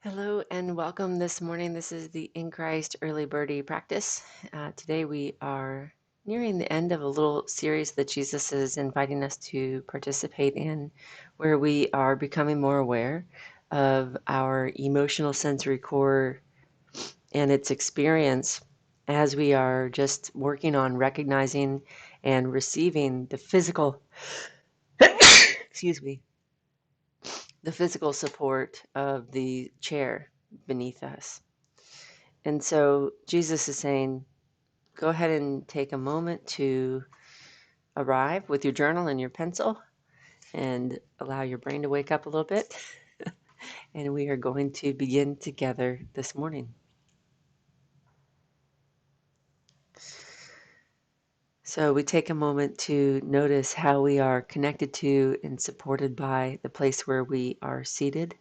Hello and welcome this morning. This is the In Christ Early Birdie practice. Today we are nearing the end of a little series that Jesus is inviting us to participate in, where we are becoming more aware of our emotional sensory core and its experience as we are just working on recognizing and receiving the physical, excuse me, the physical support of the chair beneath us. And so Jesus is saying, go ahead and take a moment to arrive with your journal and your pencil and allow your brain to wake up a little bit. And we are going to begin together this morning. So we take a moment to notice how we are connected to and supported by the place where we are seated.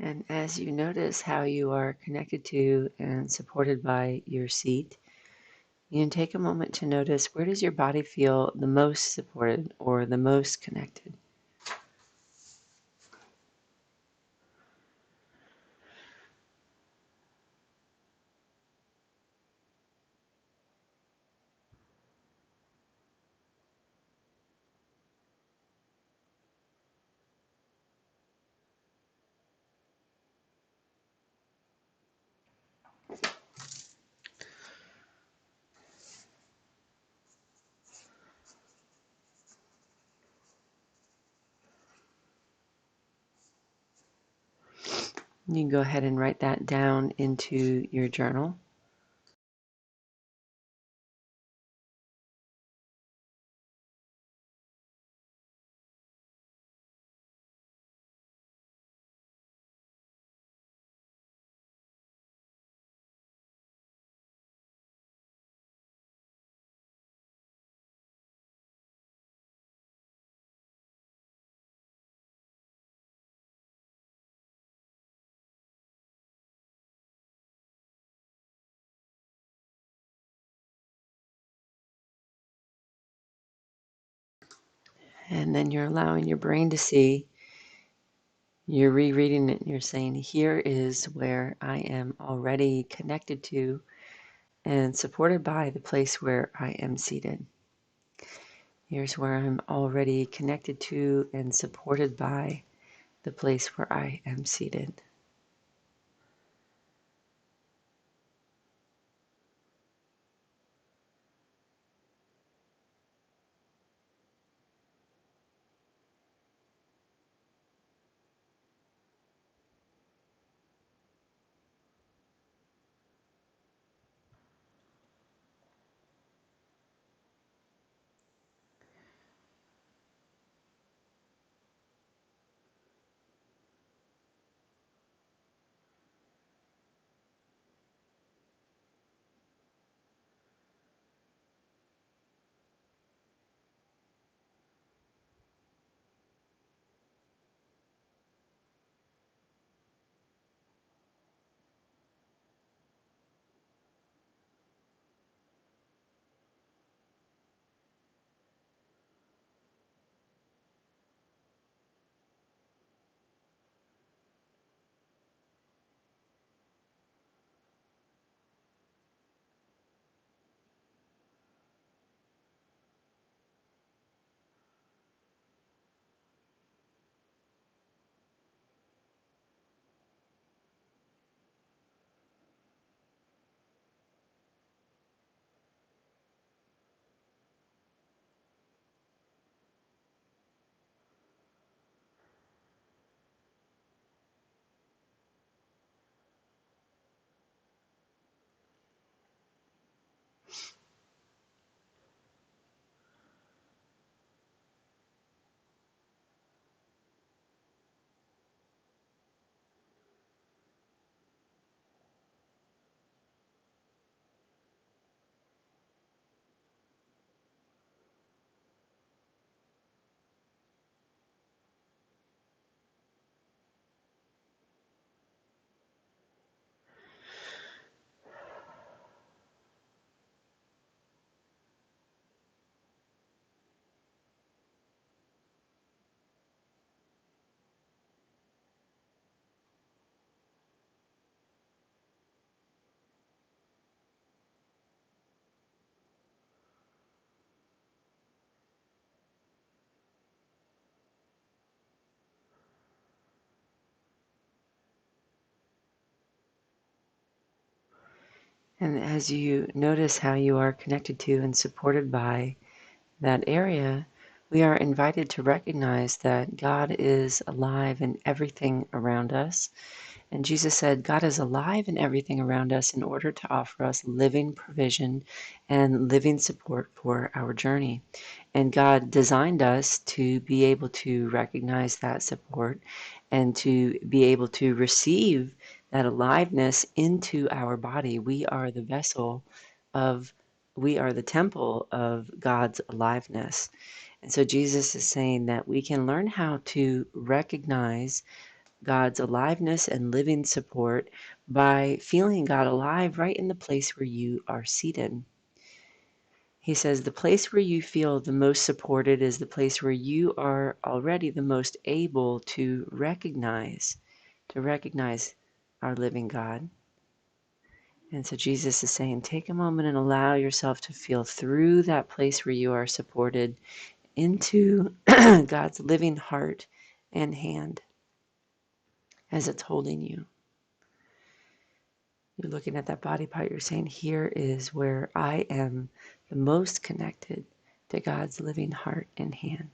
And as you notice how you are connected to and supported by your seat, you can take a moment to notice, where does your body feel the most supported or the most connected? You can go ahead and write that down into your journal. And then you're allowing your brain to see, you're rereading it, and you're saying, here is where I am already connected to and supported by the place where I am seated. Here's where I'm already connected to and supported by the place where I am seated. And as you notice how you are connected to and supported by that area, we are invited to recognize that God is alive in everything around us. And Jesus said, God is alive in everything around us in order to offer us living provision and living support for our journey. And God designed us to be able to recognize that support and to be able to receive that aliveness into our body. We are the vessel of, we are the temple of God's aliveness. And so Jesus is saying that we can learn how to recognize God's aliveness and living support by feeling God alive right in the place where you are seated. He says the place where you feel the most supported is the place where you are already the most able to recognize our living God. And so Jesus is saying, take a moment and allow yourself to feel through that place where you are supported into God's living heart and hand as it's holding you. You're looking at that body part, you're saying, here is where I am the most connected to God's living heart and hand.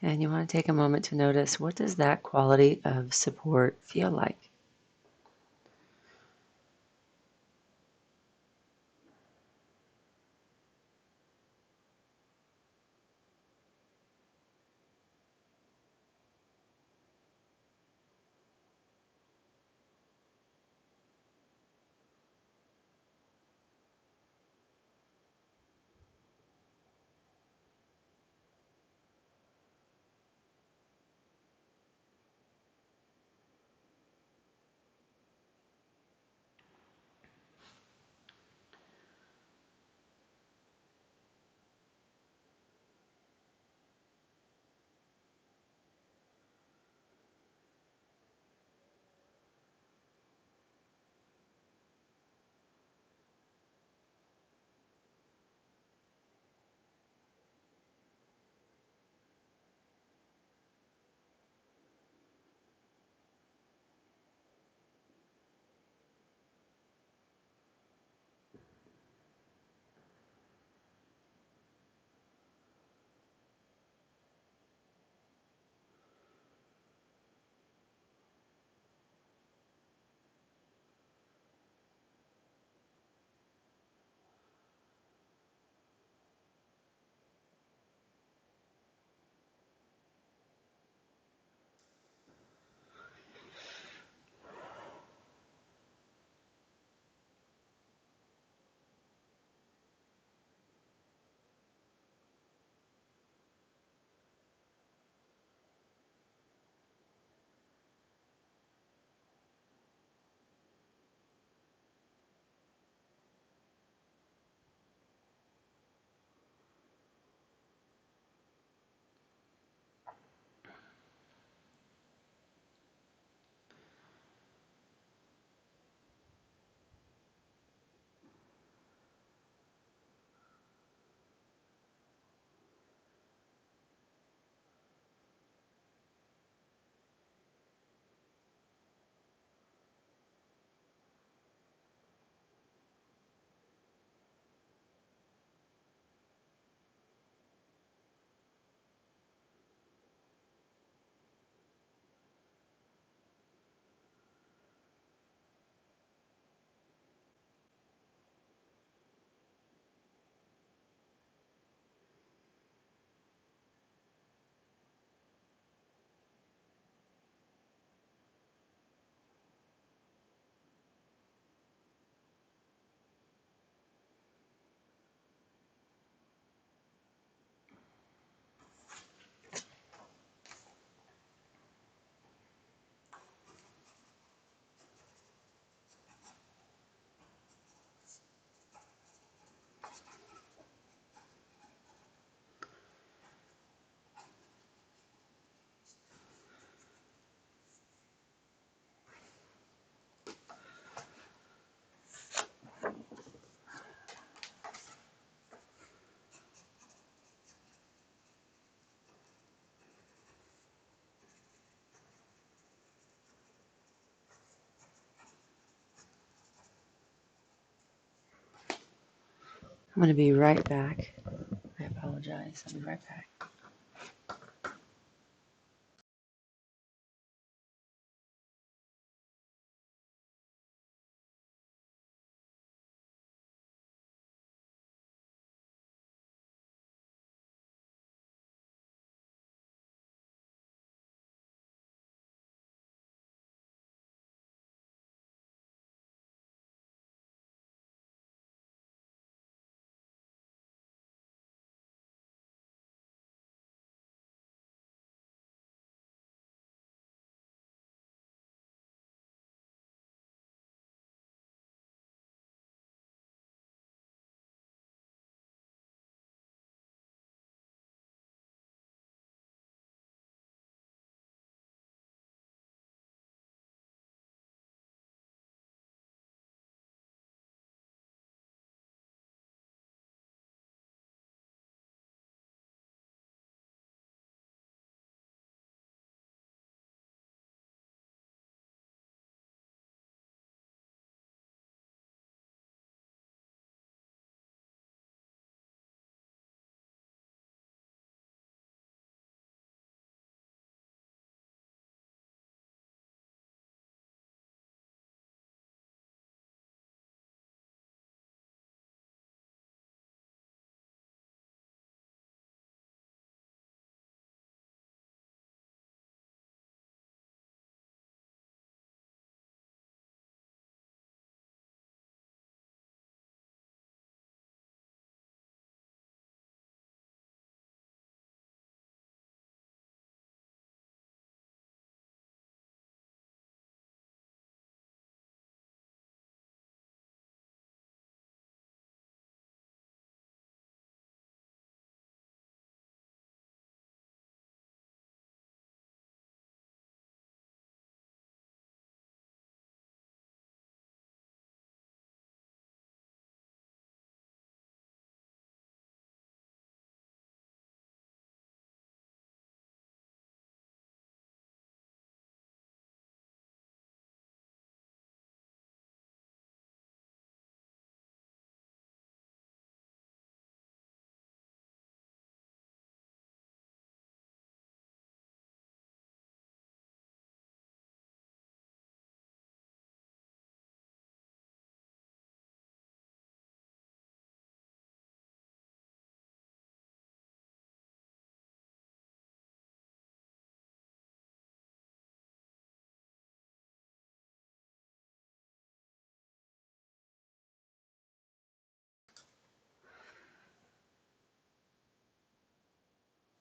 And you want to take a moment to notice, what does that quality of support feel like? I'm going to be right back. I apologize. I'll be right back.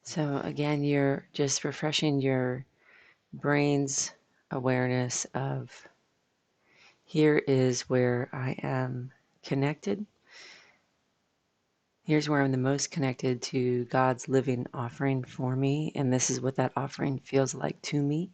So again, you're just refreshing your brain's awareness of here is where I am connected. Here's where I'm the most connected to God's living offering for me, and this is what that offering feels like to me.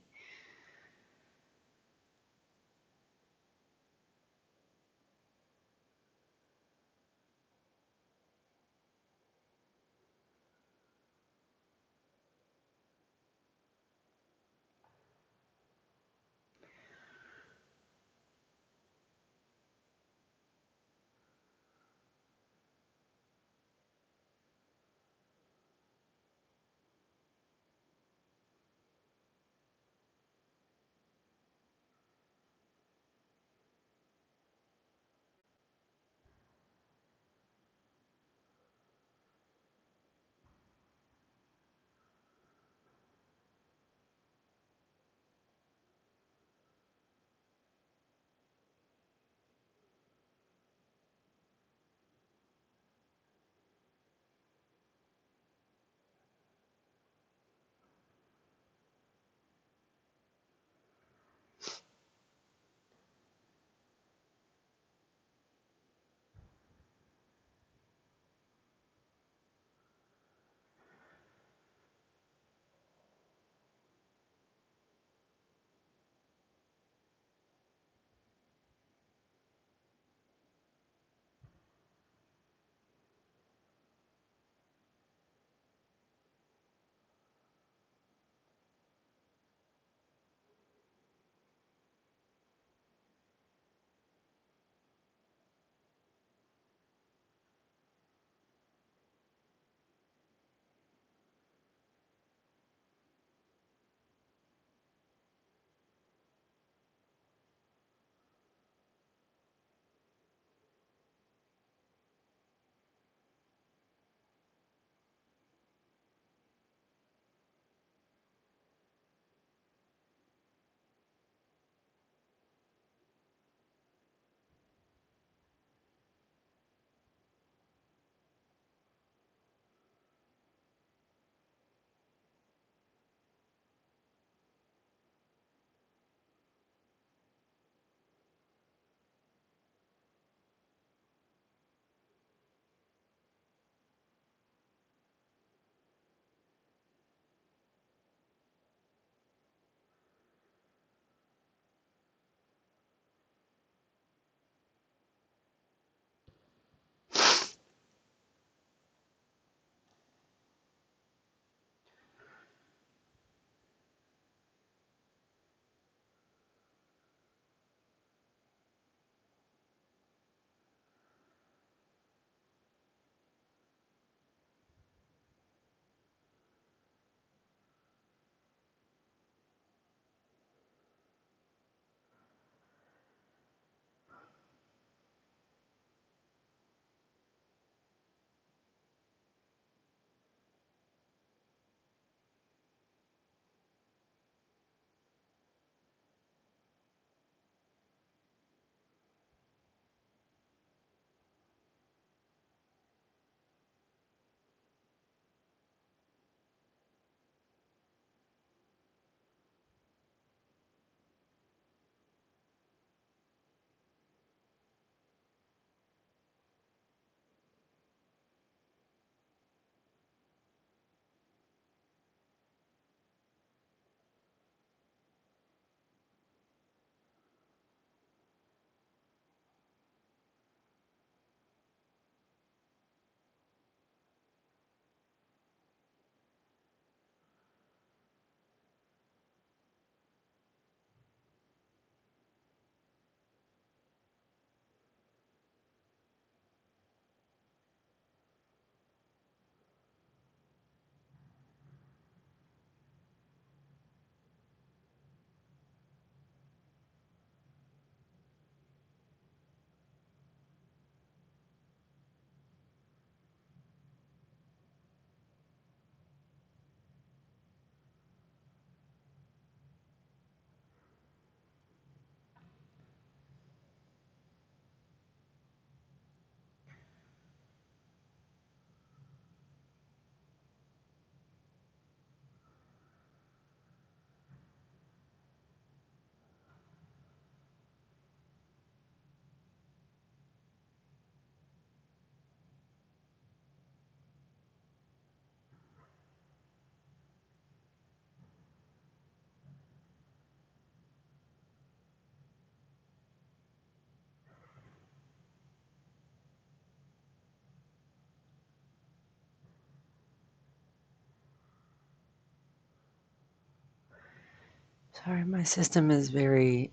Sorry, my system is very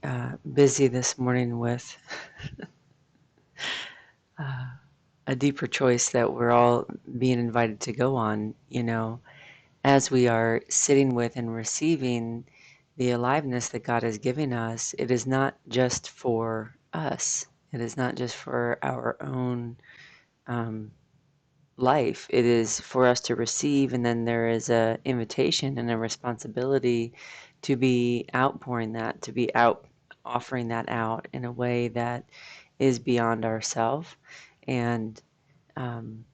busy this morning with uh, a deeper choice that we're all being invited to go on, as we are sitting with and receiving the aliveness that God is giving us. It is not just for us. It is not just for our own um, life. It is for us to receive, and then there is a invitation and a responsibility to be outpouring that, to be out offering that out in a way that is beyond ourselves. And um,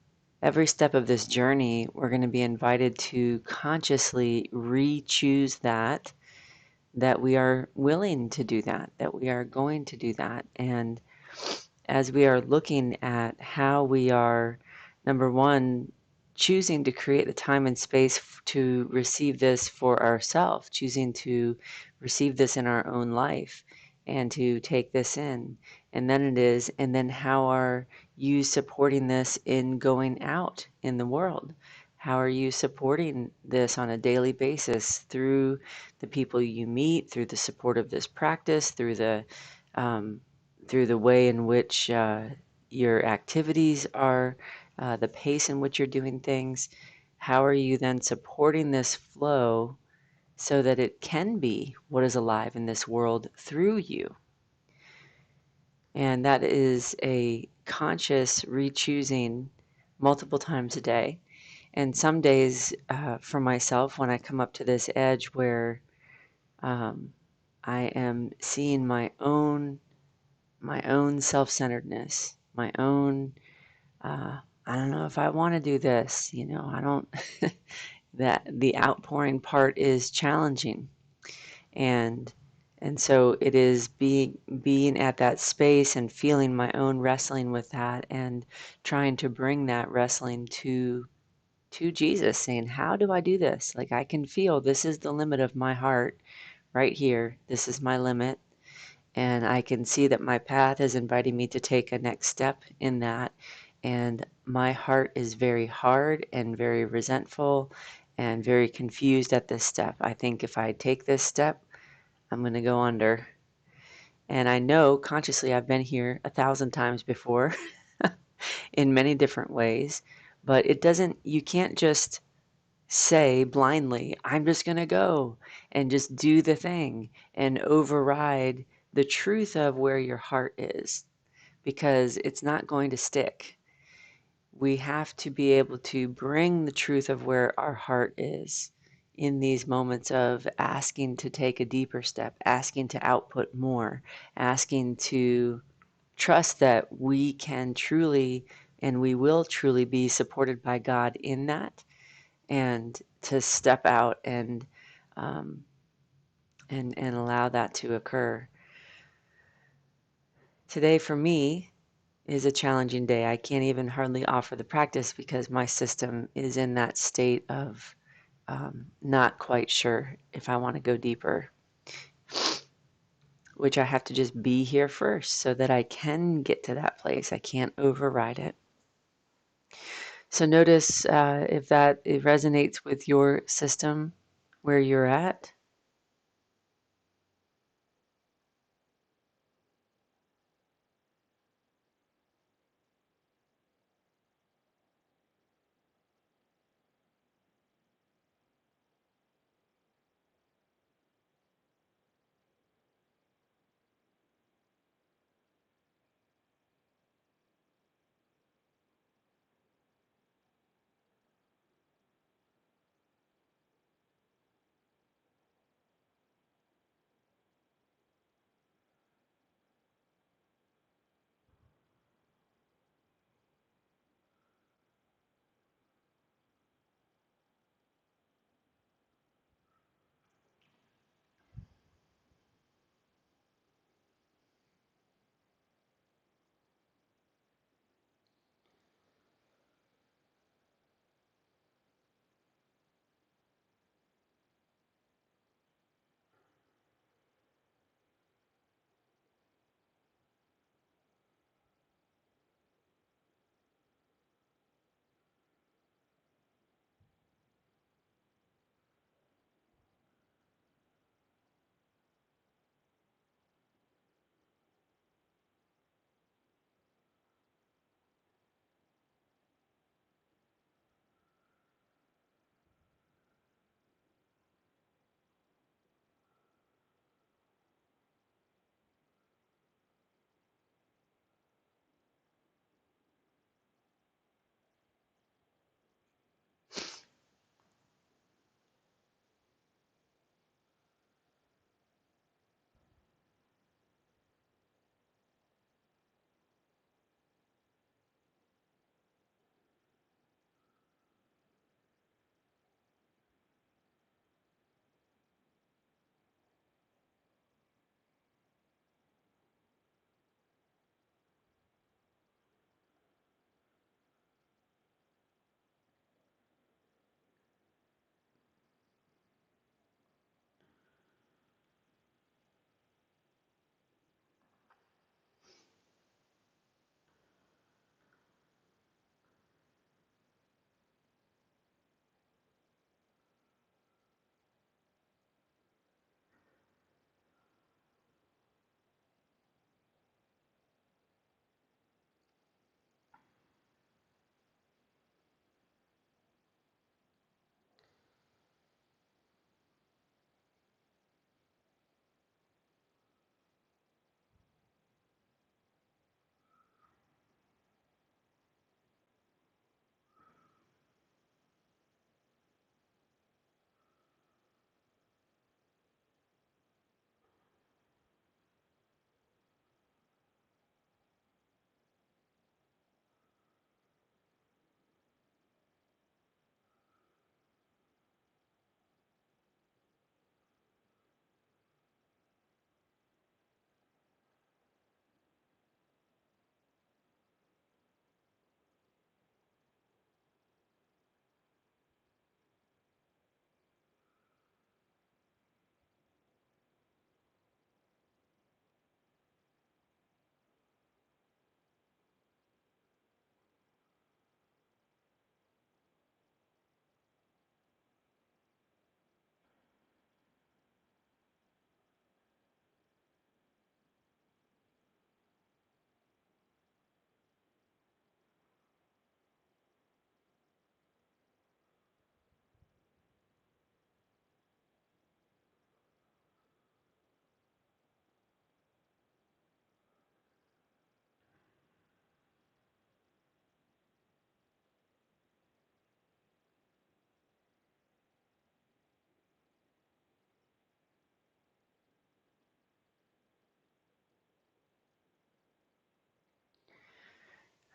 every step of this journey, we're going to be invited to consciously re-choose that we are willing to do that we are going to do that. And as we are looking at how we are, number one, choosing to create the time and space to receive this for ourselves, choosing to receive this in our own life and to take this in. And then how are you supporting this in going out in the world? How are you supporting this on a daily basis through the people you meet, through the support of this practice, um, through the way in which your activities are, the pace in which you're doing things? How are you then supporting this flow so that it can be what is alive in this world through you? And that is a conscious re-choosing multiple times a day. And some days for myself, when I come up to this edge where um, I am seeing my own self-centeredness, my own, I don't know if I want to do this, I don't, that the outpouring part is challenging. And and so it is being at that space and feeling my own wrestling with that and trying to bring that wrestling to Jesus, saying, how do I do this? Like, I can feel this is the limit of my heart right here. This is my limit. And I can see that my path is inviting me to take a next step in that. And my heart is very hard and very resentful and very confused at this step. I think if I take this step, I'm going to go under. And I know consciously I've been here 1,000 times before in many different ways, but you can't just say blindly, I'm just going to go and just do the thing and override the truth of where your heart is, because it's not going to stick. We have to be able to bring the truth of where our heart is in these moments of asking to take a deeper step, asking to output more, asking to trust that we can truly and we will truly be supported by God in that, and to step out um, and allow that to occur. Today for me is a challenging day. I can't even hardly offer the practice because my system is in that state of not quite sure if I want to go deeper, which I have to just be here first so that I can get to that place. I can't override it. So notice if it resonates with your system where you're at.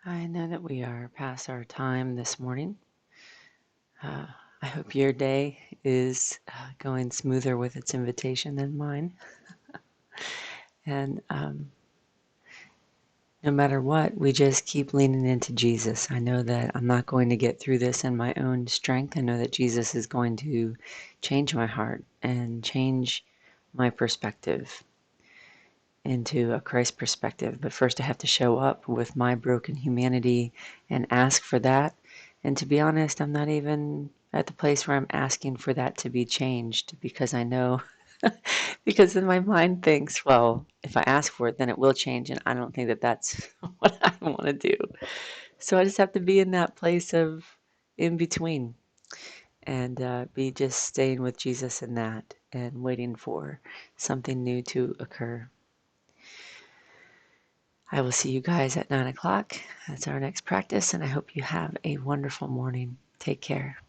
I know that we are past our time this morning. Uh, I hope your day is going smoother with its invitation than mine. And no matter what, we just keep leaning into Jesus. I know that I'm not going to get through this in my own strength. I know that Jesus is going to change my heart and change my perspective into a Christ perspective. But first, I have to show up with my broken humanity and ask for that. And to be honest, I'm not even at the place where I'm asking for that to be changed because I know, because then my mind thinks, well, if I ask for it, then it will change. And I don't think that that's what I want to do. So I just have to be in that place of in between and be just staying with Jesus in that and waiting for something new to occur. I will see you guys at 9 o'clock. That's our next practice, and I hope you have a wonderful morning. Take care.